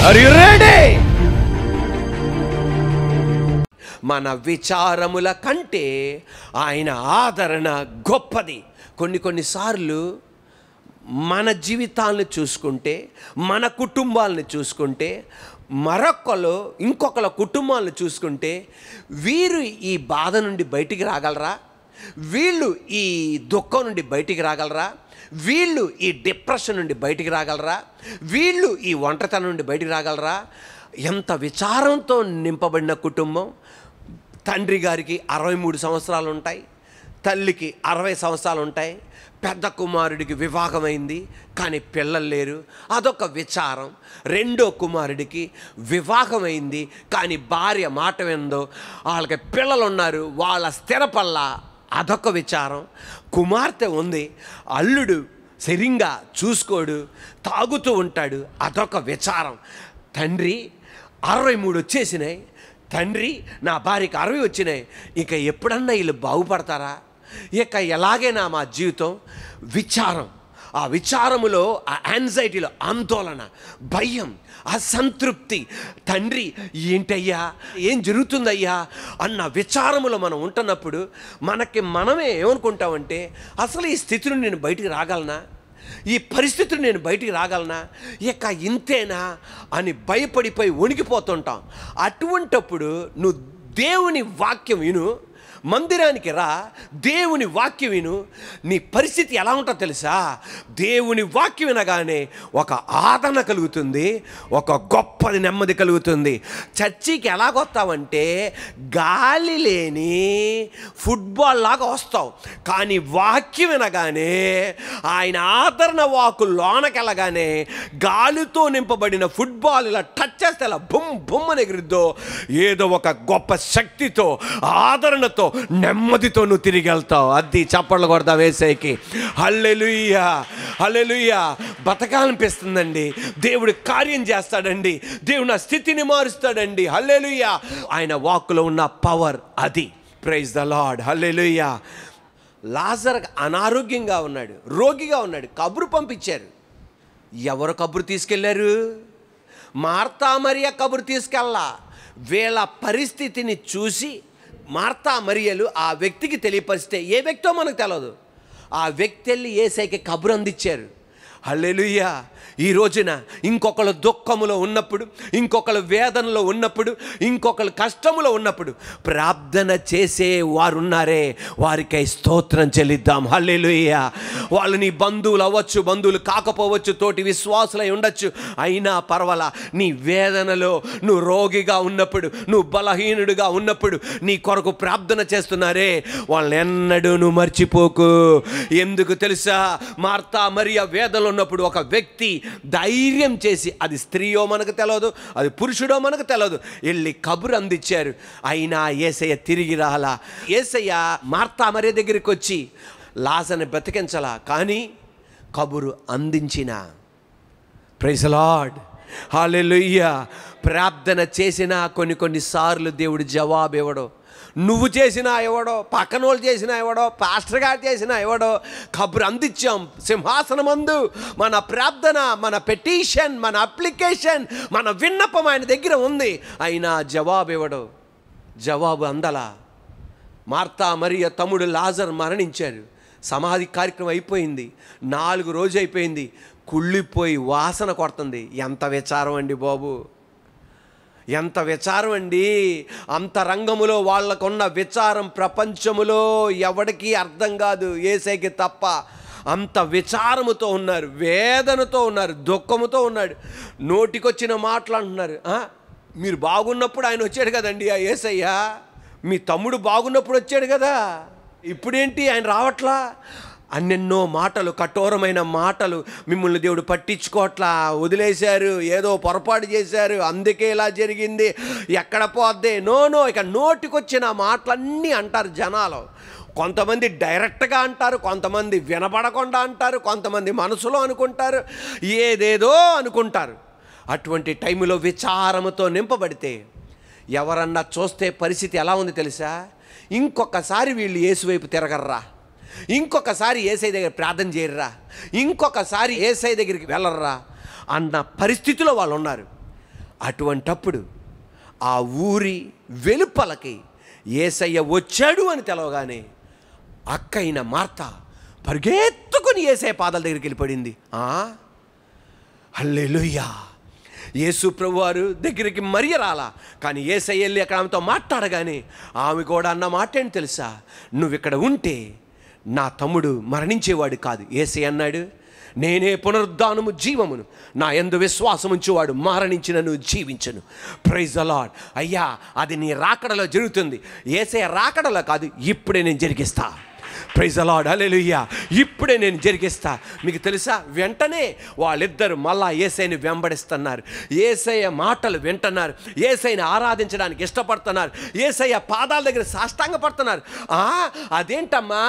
Are you ready? మన విచారముల కంటే ఆయన ఆదరణ గొప్పది. కొన్నిసార్లు మన జీవితాలను చూసుకుంటే, మన కుటుంబాలను చూసుకుంటే, ఇంకొకళ్ళ కుటుంబాలను చూసుకుంటే, వీరు ఈ బాధ నుండి బయటికి రాగలరా? వీళ్ళు ఈ దుఃఖం నుండి బయటికి రాగలరా? వీళ్ళు ఈ డిప్రెషన్ నుండి బయటికి రాగలరా? వీళ్ళు ఈ ఒంటరితనం నుండి బయటికి రాగలరా? ఎంత విచారంతో నింపబడిన కుటుంబం. తండ్రి గారికి 63 సంవత్సరాలు ఉంటాయి, తల్లికి 60 సంవత్సరాలు ఉంటాయి. పెద్ద కుమారుడికి వివాహమైంది కానీ పిల్లలు లేరు, అదొక విచారం. రెండో కుమారుడికి వివాహమైంది కానీ భార్య మాట విందో, వాళ్ళకి పిల్లలు ఉన్నారు, వాళ్ళ స్థిరపల్లా, అదొక విచారం. కుమార్తె ఉంది, అల్లుడు సరిగ్గా చూసుకోడు, తాగుతూ ఉంటాడు, అదొక విచారం. తండ్రి 63 వచ్చేసినాయి, తండ్రి నా భార్యకి 60 వచ్చినాయి, ఇక ఎప్పుడన్నా వీళ్ళు బాగుపడతారా? ఇక ఎలాగైనా మా జీవితం. విచారం. ఆ విచారములో, ఆ యాంగ్జైటీలో ఆందోళన, భయం, అసంతృప్తి. తండ్రి ఏంటయ్యా, ఏం జరుగుతుందయ్యా అన్న విచారములో మనం ఉంటున్నప్పుడు మనమే ఏమనుకుంటామంటే, అసలు ఈ స్థితి నుండి నేను బయటికి రాగలనా? ఈ పరిస్థితులు నేను బయటికి రాగలనా? ఇక ఇంతేనా అని భయపడిపోయి వణికిపోతుంటాం. అటువంటప్పుడు నువ్వు దేవుని వాక్యం విను, మందిరానికి రా, దేవుని వాక్యం విను. నీ పరిస్థితి ఎలా ఉంటుందో తెలుసా? దేవుని వాక్యం వినగానే ఒక ఆదరణ కలుగుతుంది, ఒక గొప్పది నెమ్మది కలుగుతుంది. చర్చికి ఎలాగొస్తావంటే గాలి లేని ఫుట్బాల్ లాగా వస్తావు, కానీ వాక్యం వినగానే, ఆయన ఆదరణ వాకు లోనకెళ్ళగానే గాలితో నింపబడిన ఫుట్బాల్ ఇలా టచ్ చేస్తే అలా బుమ్ బుమ్ అని ఎగురుద్దో, ఏదో ఒక గొప్ప శక్తితో, ఆదరణతో, నెమ్మదితో నువ్వు తిరిగి వెళ్తావు. అది చప్పట్లు కొడతావు యేసయ్యకి. హల్లెలూయా, హల్లెలూయా. బతకాలనిపిస్తుందండి, దేవుడు కార్యం చేస్తాడండి, దేవుడు నా స్థితిని మారుస్తాడండి. హల్లెలూయా. ఆయన వాక్కులో ఉన్న పవర్ అది. Praise the Lord. హల్లెలూయా. లాజర్ అనారోగ్యంగా ఉన్నాడు, రోగిగా ఉన్నాడు, కబురు పంపించారు. ఎవరు కబురు తీసుకెళ్లారు? మార్తా మరియ కబురు తీసుకెళ్ళా. వీళ్ళ పరిస్థితిని చూసి మార్తా మరియలు ఆ వ్యక్తికి తెలియపరిస్తే, ఏ వ్యక్తో మనకు తెలియదు, ఆ వ్యక్తి వెళ్ళి యేసయ్యకి కబురు అందించారు. హల్లెలూయా. ఈ రోజున ఇంకొకరు దుఃఖములో ఉన్నప్పుడు, ఇంకొకరు వేదనలో ఉన్నప్పుడు, ఇంకొకరు కష్టములో ఉన్నప్పుడు ప్రార్థన చేసే వారున్నారే, వారికై స్తోత్రం చెల్లిద్దాం. హల్లెలూయా. వాళ్ళు నీ బంధువులు అవ్వచ్చు, బంధువులు కాకపోవచ్చు, తోటి విశ్వాసులై ఉండొచ్చు, అయినా పర్వాలా. నీ వేదనలో, నువ్వు రోగిగా ఉన్నప్పుడు, నువ్వు బలహీనుడిగా ఉన్నప్పుడు నీ కొరకు ప్రార్థన చేస్తున్నారే, వాళ్ళని ఎన్నడూ నువ్వు మర్చిపోకు. ఎందుకు తెలుసా? మార్తా మరియ వేదనలో ఉన్నప్పుడు ఒక వ్యక్తి ధైర్యం చేసి, అది స్త్రీయో మనకు తెలియదు, అది పురుషుడో మనకు తెలియదు, వెళ్ళి కబురు అందించారు. అయినా యేసయ్య తిరిగి రాలా. యేసయ్య మార్తా మరియ దగ్గరికి వచ్చి లాజరుని బ్రతికించలా, కానీ కబురు అందించిన. Praise the Lord. హల్లెలూయా. ప్రార్థన చేసినా కొన్నిసార్లు దేవుడు జవాబు ఇవ్వడు. నువ్వు చేసినా ఎవడో, పక్కన వాళ్ళు చేసినా ఎవడో, పాస్టర్ గారు చేసినా ఎవడో, కబురు అందించాం. సింహాసనమందు మన ప్రార్థన, మన పెటిషన్, మన అప్లికేషన్, మన విన్నపం ఆయన దగ్గర ఉంది, అయినా జవాబు ఇవ్వడు. జవాబు అందలా. మార్తా మరియ తమ్ముడు లాజర్ మరణించారు. సమాధి కార్యక్రమం అయిపోయింది, 4 రోజు అయిపోయింది, కుళ్ళిపోయి వాసన కొడుతుంది. ఎంత విచారం అండి బాబు, ఎంత విచారం అండి. అంతరంగములో వాళ్ళకున్న విచారం ప్రపంచములో ఎవడికి అర్థం కాదు, యేసయ్యకి తప్ప. అంత విచారముతో ఉన్నారు, వేదనతో ఉన్నారు, దుఃఖముతో ఉన్నాడు. నోటికొచ్చిన మాటలు అంటున్నారు. మీరు బాగున్నప్పుడు ఆయన వచ్చాడు కదండి ఆ యేసయ్య, మీ తమ్ముడు బాగున్నప్పుడు వచ్చాడు కదా, ఇప్పుడేంటి ఆయన రావట్లా? అన్నెన్నో మాటలు, కఠోరమైన మాటలు. మిమ్మల్ని దేవుడు పట్టించుకోవట్లా, వదిలేశారు, ఏదో పొరపాటు చేశారు, అందుకే ఇలా జరిగింది, ఎక్కడ పోద్ది, నో. ఇక నోటికొచ్చిన మాటలన్నీ అంటారు జనాలు. కొంతమంది డైరెక్ట్గా అంటారు, కొంతమంది వినబడకుండా అంటారు, కొంతమంది మనసులో అనుకుంటారు, ఏదేదో అనుకుంటారు. అటువంటి టైంలో విచారముతో నింపబడితే ఎవరన్నా చూస్తే పరిస్థితి ఎలా ఉంది తెలుసా? ఇంకొకసారి వీళ్ళు యేసు వైపు తిరగర్రా, ఇంకొకసారి యేసయ్య దగ్గర ప్రార్థన చేయర్రా, ఇంకొకసారి యేసయ్య దగ్గరికి వెళ్ళర్రా అన్న పరిస్థితిలో వాళ్ళు ఉన్నారు. అటువంటప్పుడు ఆ ఊరి వెలుపలకి యేసయ్య వచ్చాడు అని తెలవగానే అక్కయిన మార్త పరిగెత్తుకుని యేసయ్య పాదాల దగ్గరికి వెళ్ళిపడింది. హల్లెలూయా. యేసు ప్రభువారు దగ్గరికి మరియ రాలా, కానీ యేసయ్య వెళ్ళి అక్కడ ఆమెతో మాట్లాడగానే ఆమె కూడా అన్న మాట ఏంటి తెలుసా? నువ్వు ఇక్కడ ఉంటే నా తమ్ముడు మరణించేవాడు కాదు. యేసయ్య అన్నాడు, నేనే పునరుద్ధానము జీవమును, నా యందు విశ్వాసముంచువాడు మరణించినను జీవించను. Praise the Lord. అయ్యా, అది నీ రాకడలో జరుగుతుంది. యేసయ్య రాకడలో కాదు, ఇప్పుడే నేను జరిగిస్తా. Praise the Lord. హల్లెలూయా. ఇప్పుడే నేను జరిగిస్తా. మీకు తెలుసా, వెంటనే వాళ్ళిద్దరు మళ్ళా యేసయ్యని వెంబడిస్తున్నారు. యేసయ్య మాటలు వింటున్నారు, యేసయ్యని ఆరాధించడానికి ఇష్టపడుతున్నారు, యేసయ్య పాదాల దగ్గర సాష్టాంగ పడుతున్నారు. అదేంటమ్మా,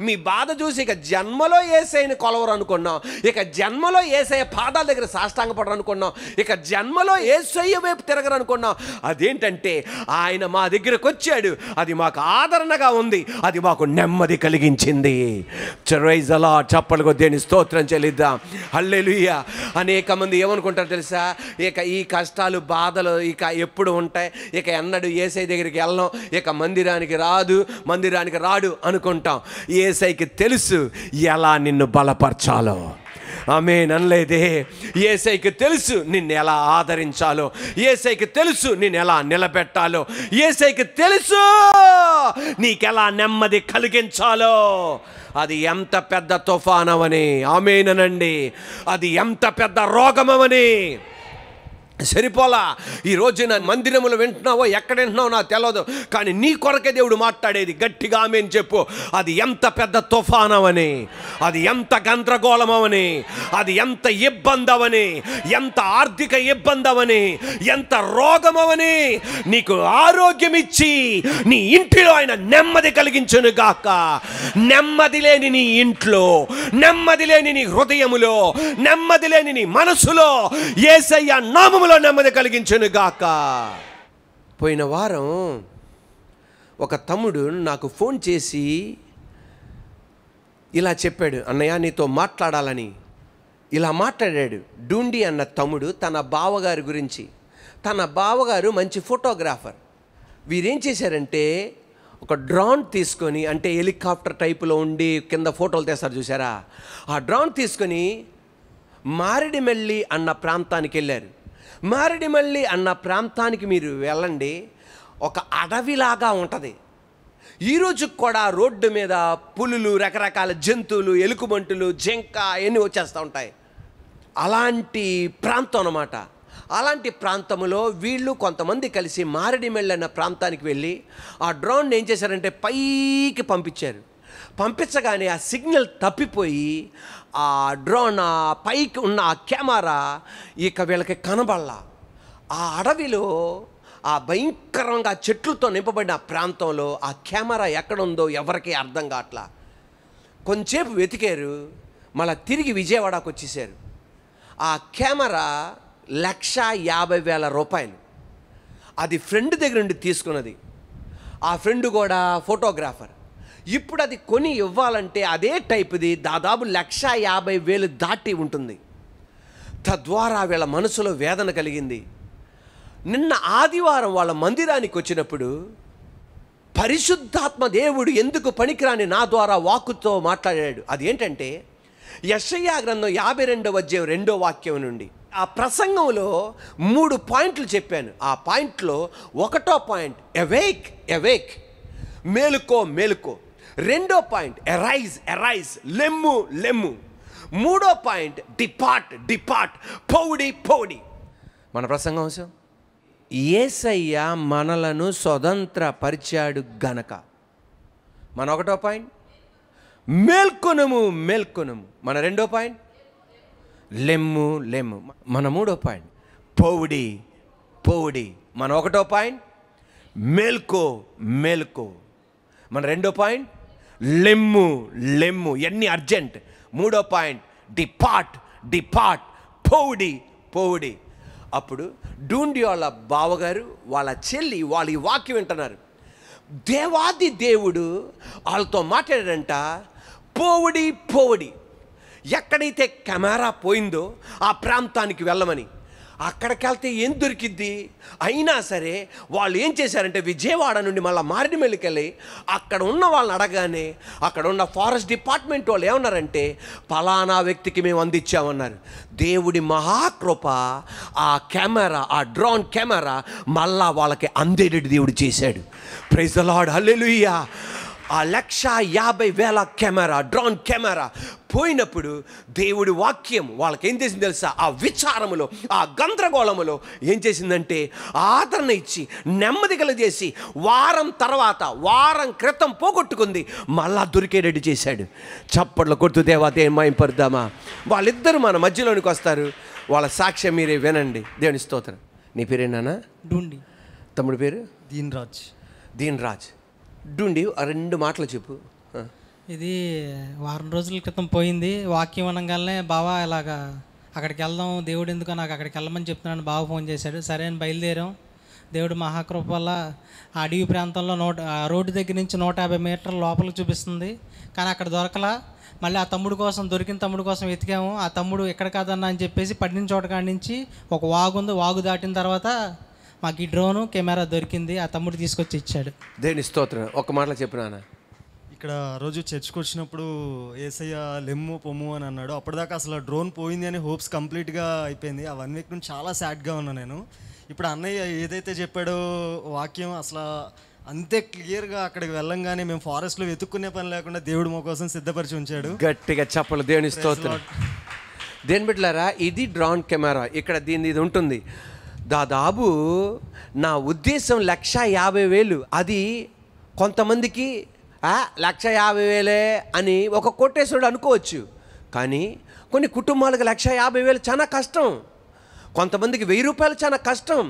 మీ బాధ చూసి ఇక జన్మలో యేసయ్యని కొలవరు అనుకున్నాం, ఇక జన్మలో యేసయ్య పాదాల దగ్గర సాష్టాంగ పడరు అనుకున్నాం, ఇక జన్మలో యేసయ్య వైపు తిరగరు అనుకున్నాం. అదేంటంటే ఆయన మా దగ్గరకు వచ్చాడు, అది మాకు ఆదరణగా ఉంది, అది మాకు నెమ్మది కలిగించింది. Praise the lord. చప్పట్లు కొట్టి దేవునికి స్తోత్రం చెల్లిద్దాం. హల్లెలూయా. అనేక మంది ఏమనుకుంటారు తెలుసా? ఇక ఈ కష్టాలు బాధలు ఇక ఎప్పుడు ఉంటాయి, ఇక ఎన్నడూ యేసయ్య దగ్గరికి వెళ్ళం, ఇక మందిరానికి రాడు అనుకుంటాం. యేసయ్యకి తెలుసు ఎలా నిన్ను బలపరచాలో. ఆమేన్ అనలేదే? యేసయ్యకి తెలుసు నిన్ను ఎలా ఆదరించాలో, యేసయ్యకి తెలుసు నిన్ను ఎలా నిలబెట్టాలో, యేసయ్యకి తెలుసు నీకెలా నెమ్మది కలిగించాలో. అది ఎంత పెద్ద తుఫానవని, ఆమేనండి, అది ఎంత పెద్ద రోగమవని సరిపోలా. ఈ రోజున మందిరములు వింటున్నావో ఎక్కడ వింటున్నావో నాకు తెలియదు, కానీ నీ కొరకే దేవుడు మాట్లాడేది. గట్టిగా ఆమేన్ చెప్పు. అది ఎంత పెద్ద తుఫానవని, అది ఎంత గందరగోళమవని, అది ఎంత ఇబ్బందవని, ఎంత ఆర్థిక ఇబ్బందవని, ఎంత రోగమవని, నీకు ఆరోగ్యం ఇచ్చి నీ ఇంటిలో ఆయన నెమ్మది కలిగించును గాక. నెమ్మది లేని నీ ఇంట్లో, నెమ్మది లేని నీ హృదయములో, నెమ్మది లేని నీ మనసులో యేసయ్య నామములో నెమ్మది కలిగించును గాక. పోయిన వారం ఒక తమ్ముడు నాకు ఫోన్ చేసి ఇలా చెప్పాడు, అన్నయ్య నీతో మాట్లాడాలని. ఇలా మాట్లాడాడు. డూండి అన్న తమ్ముడు తన బావగారి గురించి. తన బావగారు మంచి ఫోటోగ్రాఫర్. వీరేం చేశారంటే ఒక డ్రోన్ తీసుకొని, అంటే హెలికాప్టర్ టైపులో ఉండి కింద ఫోటోలు తీస్తారు చూసారా, ఆ డ్రోన్ తీసుకొని మారేడుమిల్లి అన్న ప్రాంతానికి వెళ్ళారు. మారేడుమిల్లి అన్న ప్రాంతానికి మీరు వెళ్ళండి, ఒక అడవిలాగా ఉంటుంది. ఈరోజు కూడా రోడ్డు మీద పులులు, రకరకాల జంతువులు, ఎలుకబంటులు, జింక అవన్నీ వచ్చేస్తూ ఉంటాయి. అలాంటి ప్రాంతం అన్నమాట. అలాంటి ప్రాంతంలో వీళ్ళు కొంతమంది కలిసి మారేడుమిల్లి అన్న ప్రాంతానికి వెళ్ళి ఆ డ్రోన్ ఏం చేశారంటే పైకి పంపించారు. పంపించగానే ఆ సిగ్నల్ తప్పిపోయి ఆ డ్రోన్ పైకి ఉన్న ఆ కెమెరా ఇక వీళ్ళకి కనబడలా. ఆ అడవిలో ఆ భయంకరంగా చెట్లతో నింపబడిన ప్రాంతంలో ఆ కెమెరా ఎక్కడుందో ఎవరికి అర్థం కావట్లా. కొంచెంసేపు వెతికారు, మళ్ళీ తిరిగి విజయవాడకు వచ్చేసారు. ఆ కెమెరా 1,50,000 రూపాయలు. అది ఫ్రెండ్ దగ్గర నుండి తీసుకున్నది. ఆ ఫ్రెండ్ కూడా ఫోటోగ్రాఫర్. ఇప్పుడు అది కొని ఇవ్వాలంటే అదే టైపుది దాదాపు 1,50,000 దాటి ఉంటుంది. తద్వారా వీళ్ళ మనసులో వేదన కలిగింది. నిన్న ఆదివారం వాళ్ళ మందిరానికి వచ్చినప్పుడు పరిశుద్ధాత్మ దేవుడు ఎందుకు పనికిరాని నా ద్వారా వాక్కుతో మాట్లాడాడు. అదేంటంటే యెషయా గ్రంథం 52వ అధ్యాయం 2వ వాక్యం నుండి ఆ ప్రసంగంలో 3 పాయింట్లు చెప్పాను. ఆ పాయింట్లో 1వ పాయింట్ అవేక్ అవేక్, మేలుకో మేలుకో. 2వ పాయింట్ ఎరైజ్ ఎరైజ్, లెమ్ము లెమ్ము. 3వ point depart depart, Pauri Pauri. మన ప్రసంగం అంశం యేసయ్య మనలను స్వతంత్రపరిచాడు గనక. మన 1వ పాయింట్ మేల్కొనము మేల్కొనము. మన 2వ పాయింట్ లెమ్ము లెమ్ము. మన 3వ పాయింట్ పౌడి పౌడి. మన 1వ పాయింట్ మేల్కో మేల్కో. మన 2వ పాయింట్ లెమ్ము లెమ్ము. ఎన్ని అర్జెంట్. 3వ point depart depart, Pauri Pauri. అప్పుడు డూండి వాళ్ళ బావగారు వాళ్ళ చెల్లి వాళ్ళు ఈ వాక్యం వింటున్నారు. దేవాది దేవుడు వాళ్ళతో మాట్లాడాడంట, పోవుడి పోవుడి. ఎక్కడైతే కెమెరా పోయిందో ఆ ప్రాంతానికి వెళ్ళమని. అక్కడికి వెళ్తే ఏం దొరికిద్ది? అయినా సరే వాళ్ళు ఏం చేశారంటే విజయవాడ నుండి మళ్ళీ మారేడుమిల్లికి వెళ్ళి అక్కడ ఉన్న వాళ్ళని అడగగానే అక్కడ ఉన్న ఫారెస్ట్ డిపార్ట్మెంట్ వాళ్ళు ఏమన్నారంటే పలానా వ్యక్తికి మేము అందించామన్నారు. దేవుడి మహాకృప, ఆ కెమెరా, ఆ డ్రోన్ కెమెరా మళ్ళా వాళ్ళకి అందేటట్టు దేవుడు చేశాడు. ప్రైజ్ ద లార్డ్, హల్లెలూయా. ఆ 150,000 కెమెరా, డ్రోన్ కెమెరా పోయినప్పుడు దేవుడి వాక్యం వాళ్ళకి ఏం చేసింది తెలుసా? ఆ విచారములో, ఆ గందరగోళములో ఏం చేసిందంటే ఆదరణ ఇచ్చి నెమ్మది కలుగజేసి వారం క్రితం పోగొట్టుకుంది మళ్ళా దొరికేటట్టు చేశాడు. చప్పట్లు కొడుతూ దేవా దేవుని మహిమపరుద్దామా. వాళ్ళిద్దరూ మన మధ్యలోనికి వస్తారు. వాళ్ళ సాక్ష్యం మీరే వినండి. దేవుని స్తోత్రం. నీ పేరేనా? డూండి. తమ్ముడి పేరు? దీన్ రాజ్. డూండి, 2 మాటలు చెప్పు. ఇది వారం రోజుల క్రితం పోయింది. వాక్యం అనగానే బావా ఇలాగా అక్కడికి వెళ్దాం, దేవుడు ఎందుకు నాకు అక్కడికి వెళ్ళమని చెప్తున్నాను బావ ఫోన్ చేశాడు. సరే అని బయలుదేరాం. దేవుడు మహాకృప వల్ల ఆ అడవి ప్రాంతంలో రోడ్డు దగ్గర నుంచి 150 మీటర్ల లోపలికి చూపిస్తుంది. కానీ అక్కడ దొరకలా. మళ్ళీ ఆ తమ్ముడు కోసం, దొరికిన తమ్ముడు కోసం వెతికాము. ఆ తమ్ముడు ఎక్కడ కాదన్నా అని చెప్పేసి పడిన చోట కాడి నుంచి ఒక వాగు ఉంది. వాగు దాటిన తర్వాత మాకు ఈ డ్రోను కెమెరా దొరికింది. ఆ తమ్ముడు తీసుకొచ్చి ఇచ్చాడు. దేవుని స్తోత్రం. ఒక మాటలో చెప్పినానా? ఇక్కడ రోజు చర్చ్కి వచ్చినప్పుడు ఏసయ్య లెమ్ము పొమ్ము అని అన్నాడు. అప్పటిదాకా అసలు డ్రోన్ పోయింది అని హోప్స్ కంప్లీట్గా అయిపోయింది. ఆ 1 వీక్ నుంచి చాలా సాడ్గా ఉన్నా నేను. ఇప్పుడు అన్నయ్య ఏదైతే చెప్పాడో వాక్యం అసలు అంతే క్లియర్గా అక్కడికి వెళ్ళంగానే మేము ఫారెస్ట్లో వెతుక్కునే పని లేకుండా దేవుడు మా కోసం సిద్ధపరిచి ఉంచాడు. గట్టిగా చెప్పలు. దేవుని స్తోత్రం. దేని బిడ్డలారా, ఇది డ్రోన్ కెమెరా. ఇక్కడ ఇది ఉంటుంది. దాదాపు నా ఉద్దేశం 150,000. అది కొంతమందికి 150,000 అని ఒక కోటేశ్వరుడు అనుకోవచ్చు. కానీ కొన్ని కుటుంబాలకు 150,000 చాలా కష్టం. కొంతమందికి 1000 రూపాయలు చాలా కష్టం.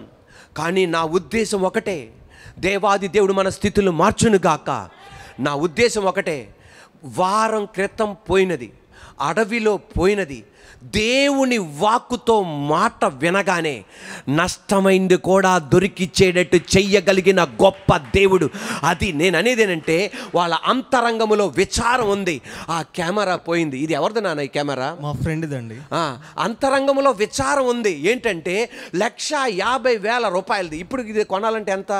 కానీ నా ఉద్దేశం ఒకటే, దేవాది దేవుడు మన స్థితులు మార్చునుగాక. నా ఉద్దేశం ఒకటే, వారం క్రితం పోయినది, అడవిలో పోయినది, దేవుని వాక్కుతో మాట వినగానే నష్టమైంది కూడా దొరికిచ్చేటట్టు చెయ్యగలిగిన గొప్ప దేవుడు. అది నేను అనేది ఏంటంటే వాళ్ళ అంతరంగములో విచారం ఉంది. ఆ కెమెరా పోయింది. ఇది ఎవరిది నాన్న? ఈ కెమెరా మా ఫ్రెండ్దండి. అంతరంగంలో విచారం ఉంది. ఏంటంటే 150,000 రూపాయలది. ఇప్పుడు ఇది కొనాలంటే ఎంత?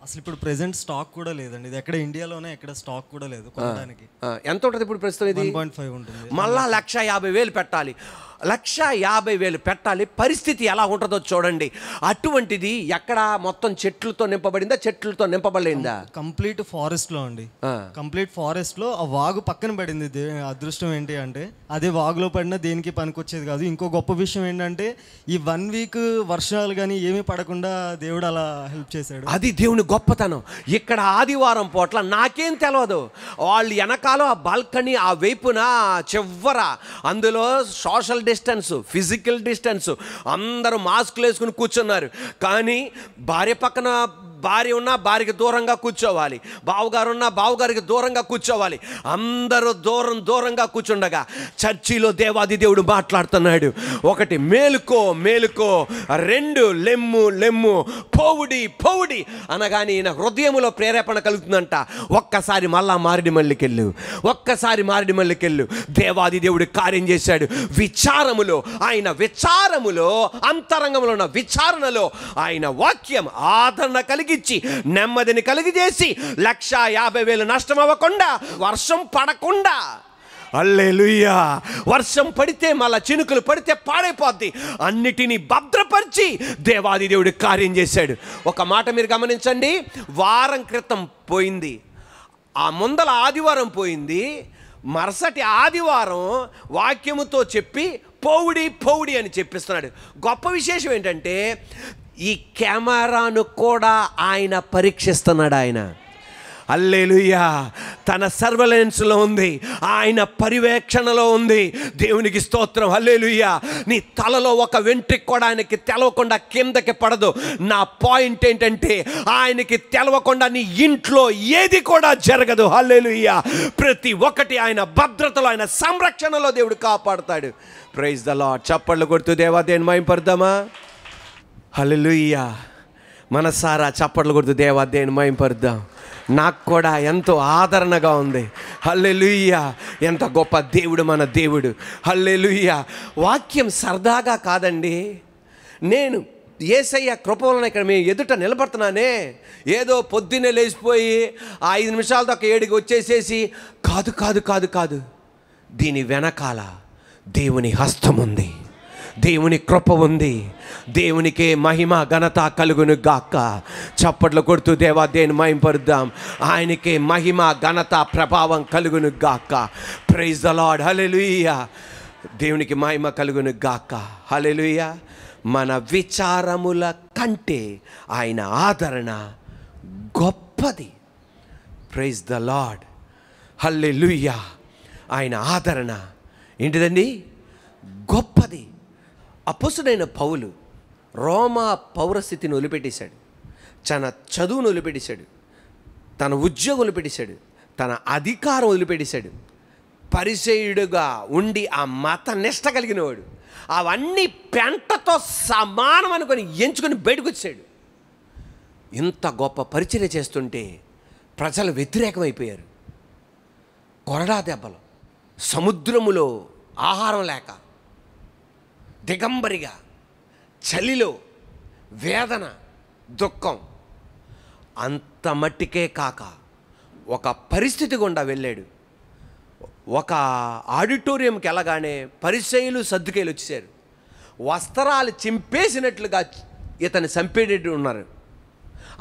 అసలు ఇప్పుడు ప్రెసెంట్ స్టాక్ కూడా లేదండి. ఇది ఎక్కడ ఇండియాలోనే ఎక్కడ స్టాక్ కూడా లేదు కొనడానికి. ఎంత ఉంటుంది ఇప్పుడు ప్రస్తుతం? ఇది 1.5 ఉంటుంది. మళ్ళా 150,000 పెట్టాలి. 150,000 పెట్టాలి. పరిస్థితి ఎలా ఉంటుందో చూడండి. అటువంటిది ఎక్కడ మొత్తం చెట్లతో నింపబడిందా, చెట్లతో నింపబడిందా? కంప్లీట్ ఫారెస్ట్ లో అండి. కంప్లీట్ ఫారెస్ట్ లో ఆ వాగు పక్కన పడింది. అదృష్టం ఏంటి అంటే అదే వాగులో పడినా దేనికి పనికొచ్చేది కాదు. ఇంకో గొప్ప విషయం ఏంటంటే ఈ 1 వీక్ వర్షాలు కానీ ఏమీ పడకుండా దేవుడు అలా హెల్ప్ చేశాడు. అది దేవుని గొప్పతనం. ఇక్కడ ఆదివారం పూట్ల నాకేం తెలియదు, వాళ్ళు వెనకాల ఆ బాల్కనీ, ఆ వైపున చివర అందులో సోషల్ డిస్టెన్స్, ఫిజికల్ డిస్టెన్స్, అందరూ మాస్కులు వేసుకుని కూర్చున్నారు. కానీ భార్య పక్కన భార్య ఉన్నా భార్యకి దూరంగా కూర్చోవాలి, బావగారు ఉన్నా బావగారికి దూరంగా కూర్చోవాలి. అందరూ దూరంగా కూర్చుండగా చర్చిలో దేవాది దేవుడు మాట్లాడుతున్నాడు. 1 మేలుకో మేలుకో, 2 లెమ్ము పోవుడి అనగానే ఈయన హృదయములో ప్రేరేపణ కలుగుతుందంట. ఒక్కసారి మళ్ళా మారేడుమిల్లికెళ్ళు, దేవాది దేవుడు కార్యం చేశాడు. ఆయన విచారములో అంతరంగంలో ఉన్న విచారణలో ఆయన వాక్యం ఆదరణ కలిగి నెమ్మదిని కలిగజేసి 150,000 నష్టం అవ్వకుండా, వర్షం పడకుండా, హల్లెలూయా, వర్షం పడితే మళ్ళా చినుకులు పడితే పాడైపోద్ది, అన్నిటినీ భద్రపరిచి దేవాది దేవుడు కార్యం చేశాడు. ఒక మాట మీరు గమనించండి. వారం క్రితం పోయింది, ఆ ముందల ఆదివారం పోయింది, మరుసటి ఆదివారం వాక్యముతో చెప్పి పోవుడి అని చెప్పిస్తున్నాడు. గొప్ప విశేషం ఏంటంటే ఈ కెమెరాను కూడా ఆయన పరీక్షిస్తున్నాడు. ఆయన హల్లెలూయా, తన సర్వలెన్స్లో ఉంది, ఆయన పర్యవేక్షణలో ఉంది. దేవునికి స్తోత్రం. హల్లెలూయా. నీ తలలో ఒక వెంట్రుక కూడా ఆయనకి తెలవకుండా కిందకి పడదు. నా పాయింట్ ఏంటంటే ఆయనకి తెలవకుండా నీ ఇంట్లో ఏది కూడా జరగదు. హల్లెలూయా. ప్రతి ఒక్కటి ఆయన భద్రతలో, ఆయన సంరక్షణలో దేవుడు కాపాడుతాడు. Praise the lord. చప్పట్లు కొడుతూ దేవాదేవుని మహిమపరుద్దామా. హల్లెలూయా. మనసారా చప్పట్లు కొడుతూ దేవాదేవుని మహిమపరుద్దాం. నాకు కూడా ఎంతో ఆదరణగా ఉంది. హల్లెలూయా. ఎంత గొప్ప దేవుడు మన దేవుడు. హల్లెలూయా. వాక్యం సరదాగా కాదండి, నేను యేసయ్య కృప వలన ఇక్కడ మేము ఎదుట నిలబడుతున్నానే, ఏదో పొద్దున్నే లేచిపోయి 5 నిమిషాల దాకా 7కి వచ్చేసేసి కాదు కాదు కాదు కాదు. దీని వెనకాల దేవుని హస్తం ఉంది, దేవుని కృప ఉంది. దేవునికే మహిమ ఘనత కలుగును గాక. చప్పట్లు కొడుతూ దేవా దేవుని మహిమపరుద్దాం. ఆయనకే మహిమ ఘనత ప్రభావం కలుగును గాక. Praise the Lord. హల్లెలూయా. దేవునికి మహిమ కలుగును గాక. హల్లెలూయా. మన విచారముల కంటే ఆయన ఆదరణ గొప్పది. Praise the Lord. హల్లెలూయా. ఆయన ఆదరణ ఏంటిదండి? గొప్పది. అపొస్తలుడైన పౌలు రోమా పౌరస్థితిని వదిలిపెట్టేశాడు, తన చదువును వదిలిపెట్టేశాడు, తన ఉద్యోగం వదిలిపెట్టేశాడు, తన అధికారం వదిలిపెట్టేశాడు. పరిసయ్యుడుగా ఉండి ఆ మత నిష్ట కలిగినవాడు. అవన్నీ పెంటతో సమానం అనుకొని ఎంచుకొని బయటకు వచ్చాడు. ఇంత గొప్ప పరిచర్య చేస్తుంటే ప్రజలు వ్యతిరేకమైపోయారు. కొరడా దెబ్బలు, సముద్రములో ఆహారం లేక, దిగంబరిగా, చలిలో వేదన, దుఃఖం. అంత మట్టికే కాక ఒక పరిస్థితి గుండా వెళ్ళాడు. ఒక ఆడిటోరియంకి వెళ్ళగానే పరిసయ్యులు సద్దుకేలు వచ్చేసారు. వస్త్రాలు చింపేసినట్లుగా ఇతను చంపేటట్టు ఉన్నారు,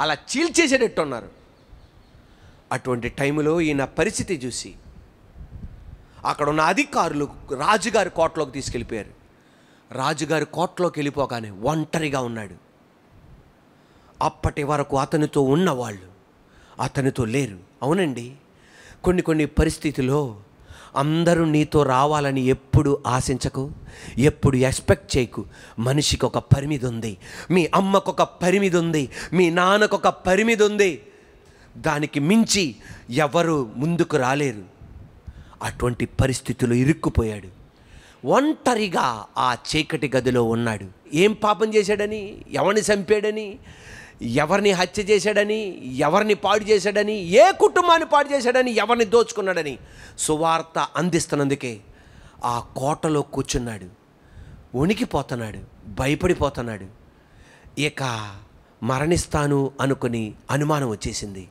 అలా చీల్చేసేటట్టు ఉన్నారు. అటువంటి టైంలో ఈయన పరిస్థితి చూసి అక్కడ ఉన్న అధికారులు రాజుగారి కోటలోకి తీసుకెళ్ళిపోయారు. రాజుగారి కోటలోకి వెళ్ళిపోగానే ఒంటరిగా ఉన్నాడు. అప్పటి వరకు అతనితో ఉన్నవాళ్ళు అతనితో లేరు. అవునండి, కొన్ని పరిస్థితుల్లో అందరూ నీతో రావాలని ఎప్పుడు ఆశించకు, ఎప్పుడు ఎక్స్పెక్ట్ చేయకు. మనిషికి ఒక పరిమితి ఉంది. మీ అమ్మకు ఒక పరిమితి ఉంది, మీ నాన్నకు ఒక పరిమితి ఉంది. దానికి మించి ఎవరు ముందుకు రాలేరు. అటువంటి పరిస్థితుల్లో ఇరుక్కుపోయాడు. ఒంటరిగా ఆ చీకటి గదిలో ఉన్నాడు. ఏం పాపం చేశాడని, ఎవరిని చంపాడని, ఎవరిని హత్య చేశాడని, ఎవరిని పాడు చేశాడని, ఏ కుటుంబాన్ని పాడు చేశాడని, ఎవరిని దోచుకున్నాడని సువార్త అందిస్తున్నందుకే ఆ కోటలో కూర్చున్నాడు. వణికిపోతున్నాడు, భయపడిపోతున్నాడు. ఇక మరణిస్తాను అనుకుని అనుమానం వచ్చేసింది.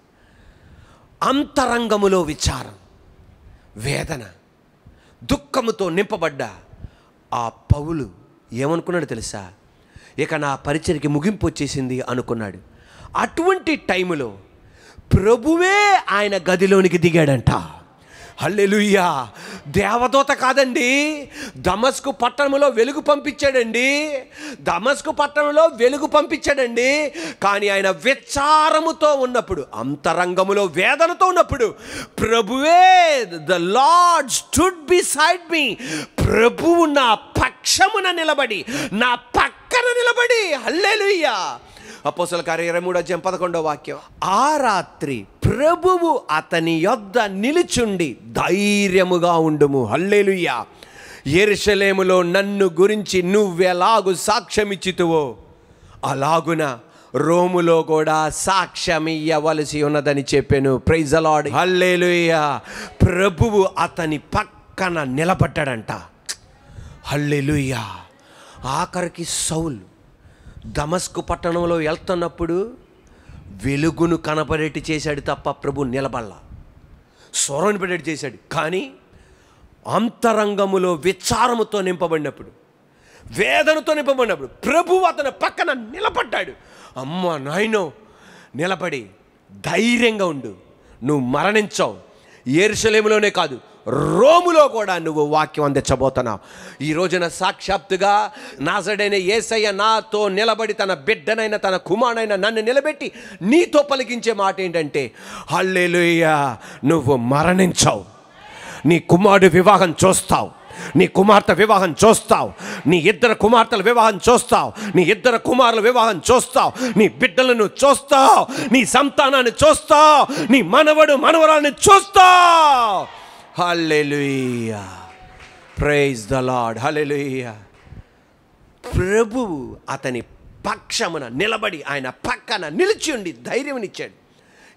అంతరంగములో విచారం, వేదన, దుఃఖముతో నింపబడ్డ ఆ పౌలు ఏమనుకున్నాడు తెలుసా? ఇక నా పరిచర్యకి ముగింపు వచ్చేసింది అనుకున్నాడు. అటువంటి టైములో ప్రభువే ఆయన గదిలోనికి దిగాడంట. హల్లెలూయా. దేవదూత కాదండి, దమస్కు పట్టణంలో వెలుగు పంపించాడండి. దమస్కు పట్టణంలో వెలుగు పంపించాడండి. కానీ ఆయన విచారముతో ఉన్నప్పుడు, అంతరంగములో వేదనతో ఉన్నప్పుడు ప్రభువే, the lord stood beside me, ప్రభువు నా పక్షమున నిలబడి, నా పక్కన నిలబడి. హల్లెలూయా. అపోస్తలుల కార్యం 23:11 ఆ రాత్రి ప్రభువు అతని యొద్ద నిలుచుండి ధైర్యముగా ఉండుము. హల్లెలూయా. యెరూషలేములో నన్ను గురించి నువ్వెలాగు సాక్ష్యమిచ్చితువో అలాగున రోములో కూడా సాక్ష్యమియ్యవలసి ఉన్నదని చెప్పాను. Praise the Lord. హల్లెలూయా. ప్రభువు అతని పక్కన నిలబడ్డాడంట. హల్లెలూయా. ఆఖరికి సౌలు దమస్కు పట్టణంలో వెళ్తున్నప్పుడు వెలుగును కనపడేటి చేశాడు తప్ప ప్రభు నిలబడలా, స్వరం పడేటి చేశాడు. కానీ అంతరంగములో విచారముతో నింపబడినప్పుడు, వేదనతో నింపబడినప్పుడు ప్రభు అతని పక్కన నిలబడ్డాడు. అమ్మ నాయనో, నిలబడి ధైర్యంగా ఉండు, నువ్వు మరణించావు. యెరూషలేములోనే కాదు, రోములో కూడా నువ్వు వాక్యం అందించబోతున్నావు. ఈ రోజున సాక్షాత్తుగా నాజరేయుడైన యేసయ్య నాతో నిలబడి తన బిడ్డనైన తన కుమారుడైన నన్ను నిలబెట్టి నీతో పలికించే మాట ఏంటంటే, హల్లెలూయా, నువ్వు మరణించావు, నీ కుమారుడు వివాహం చూస్తావు, నీ కుమార్తె వివాహం చూస్తావు, నీ 2 కుమార్తెల వివాహం చూస్తావు, నీ 2 కుమారుల వివాహం చూస్తావు, నీ బిడ్డలను చూస్తావు, నీ సంతానాన్ని చూస్తావు, నీ మనవడు మనవరాలను చూస్తావు. Hallelujah. Praise the Lord. Hallelujah. ప్రభువు అతని పక్షమున నిలబడి ఆయన పక్కన నిలిచి ఉండి ధైర్యమునిచ్చాడు.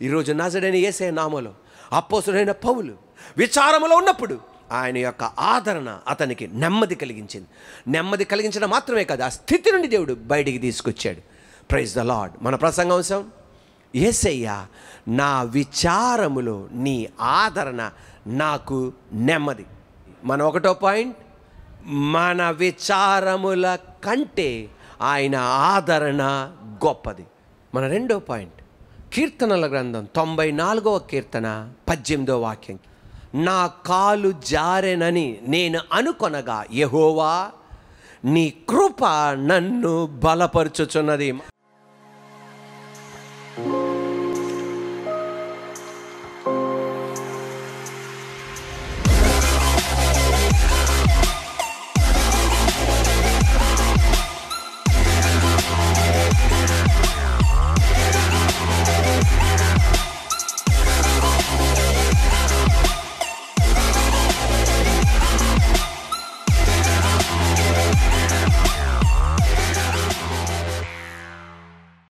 ఈరోజు నాజరేయుడైన యేసయ్య నామములో అపోస్తలుడైన పౌలు విచారములో ఉన్నప్పుడు ఆయన యొక్క ఆదరణ అతనికి నెమ్మది కలిగించింది. నెమ్మది కలిగించడం మాత్రమే కాదు, ఆ స్థితి నుండి దేవుడు బయటికి తీసుకొచ్చాడు. Praise the lord. మన ప్రసంగాంశం, యేసయ్యా నా విచారములో నీ ఆదరణ నాకు నెమ్మది. మన ఒకటో పాయింట్, మన విచారముల కంటే ఆయన ఆదరణ గొప్పది. మన రెండో పాయింట్, కీర్తనల గ్రంథం 94వ కీర్తన 18వ వాక్యం, నా కాలు జారెనని నేను అనుకొనగా యెహోవా నీ కృప నన్ను బలపరుచుచున్నది.